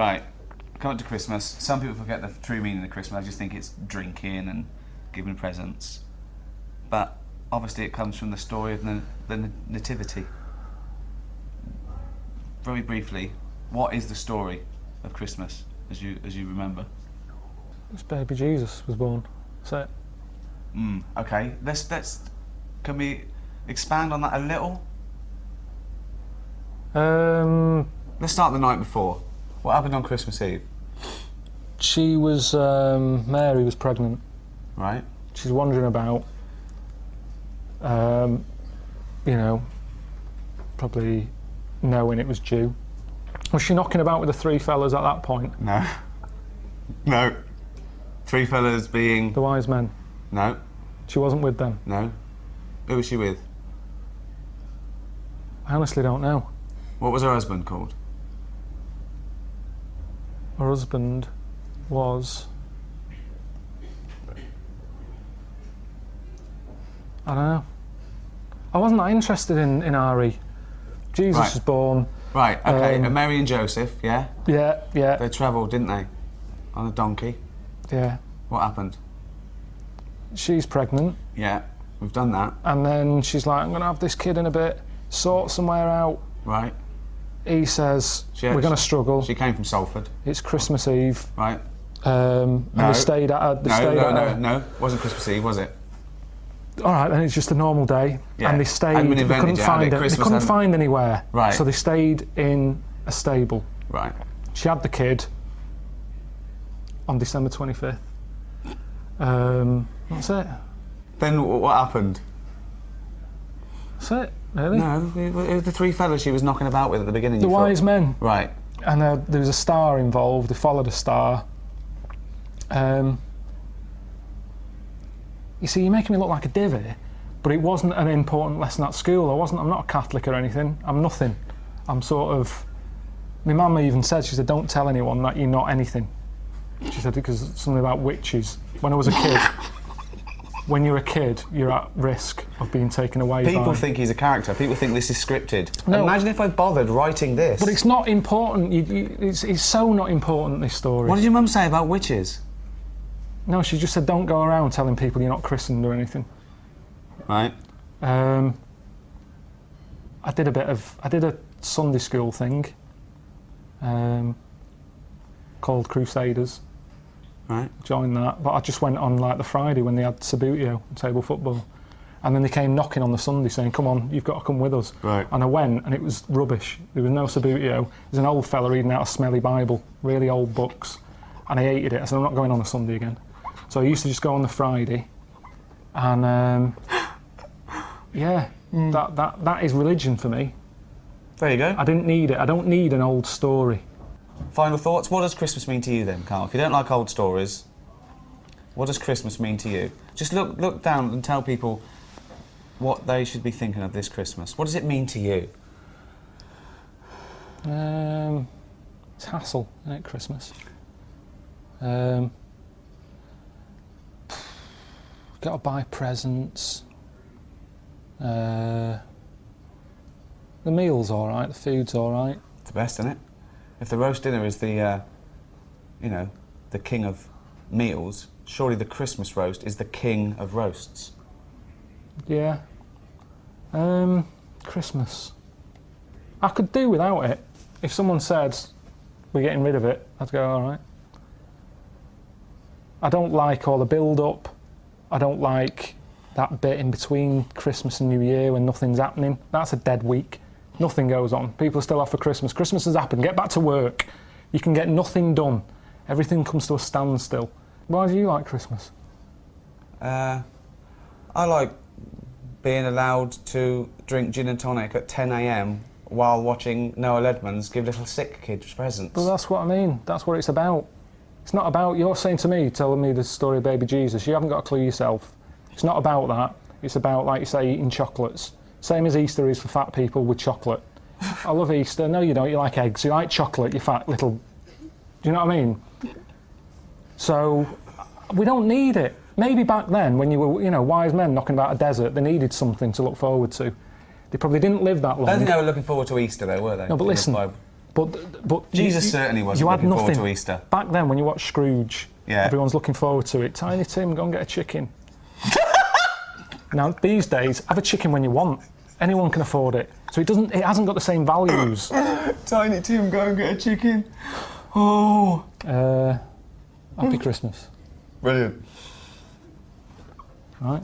Right, come up to Christmas. Some people forget the true meaning of Christmas. I just think it's drinking and giving presents. But obviously it comes from the story of the Nativity. Very briefly, what is the story of Christmas, as you remember? It's baby Jesus was born. That's it. Okay, can we expand on that a little? Let's start the night before. What happened on Christmas Eve? She was, Mary was pregnant. Right. She's wandering about, you know, probably knowing it was due. Was she knocking about with the three fellas at that point? No. No. Three fellas being... The wise men? No. She wasn't with them? No. Who was she with? I honestly don't know. What was her husband called? Her husband was... I don't know. I wasn't that interested in Ari. Jesus was born. Right, okay. And Mary and Joseph, yeah? Yeah, yeah. They travelled, didn't they? On a donkey. Yeah. What happened? She's pregnant. Yeah, we've done that. And then she's like, I'm going to have this kid in a bit, sort somewhere out. Right. He says, we're going to struggle. She came from Salford. It's Christmas Eve. Right. And they stayed at her. No. It wasn't Christmas Eve, was it? All right, then it's just a normal day. Yeah. And they stayed, they couldn't find anywhere. Right. So they stayed in a stable. Right. She had the kid on December 25th. That's it. Then what happened? That's it, really. No, it was the three fellas she was knocking about with at the beginning. The wise men. Right. And there was a star involved. They followed a star. You see, you're making me look like a divvy, but it wasn't an important lesson at school. I'm not a Catholic or anything. I'm nothing. I'm sort of... My mum even said, she said, don't tell anyone that you're not anything. She said, because something about witches. When I was a kid, when you're a kid, you're at risk of being taken away by... People think he's a character. People think this is scripted. No. Imagine if I bothered writing this. But it's not important. It's so not important, this story. What did your mum say about witches? No, she just said don't go around telling people you're not christened or anything. Right. I did a Sunday school thing called Crusaders. Right. Joined that, but I just went on like the Friday when they had Sabutio, table football. And then they came knocking on the Sunday saying, come on, you've got to come with us. Right. And I went and it was rubbish. There was no Sabutio. There's an old fella reading out a smelly Bible, really old books. And I hated it. I said, I'm not going on a Sunday again. So I used to just go on the Friday, and that is religion for me. There you go. I didn't need it. I don't need an old story. Final thoughts? What does Christmas mean to you then, Karl? If you don't like old stories, what does Christmas mean to you? Just look down and tell people what they should be thinking of this Christmas. What does it mean to you? It's hassle, isn't it, Christmas? Got to buy presents. The meal's all right. The food's all right. It's the best, isn't it? If the roast dinner is the, the king of meals, surely the Christmas roast is the king of roasts. Yeah. Christmas. I could do without it. If someone said we're getting rid of it, I'd go all right. I don't like all the build-up. I don't like that bit in between Christmas and New Year when nothing's happening. That's a dead week. Nothing goes on. People are still off for Christmas. Christmas has happened. Get back to work. You can get nothing done. Everything comes to a standstill. Why do you like Christmas? I like being allowed to drink gin and tonic at 10 AM while watching Noel Edmonds give little sick kids presents. But that's what I mean. That's what it's about. It's not about, you're saying to me, telling me the story of baby Jesus, you haven't got a clue yourself. It's not about that. It's about, like you say, eating chocolates. Same as Easter is for fat people with chocolate. I love Easter. No, you don't. You like eggs. You like chocolate, you fat little... Do you know what I mean? So, we don't need it. Maybe back then, when you were, wise men knocking about a desert, they needed something to look forward to. They probably didn't live that long. I don't think they were looking forward to Easter, though, were they? No, but listen, But Jesus certainly wasn't you had looking forward nothing. to Easter. Back then, when you watch Scrooge, Yeah. everyone's looking forward to it. Tiny Tim, go and get a chicken. Now, these days, have a chicken when you want. Anyone can afford it. So it hasn't got the same values. Tiny Tim, go and get a chicken. Oh. Happy Christmas. Brilliant. Right.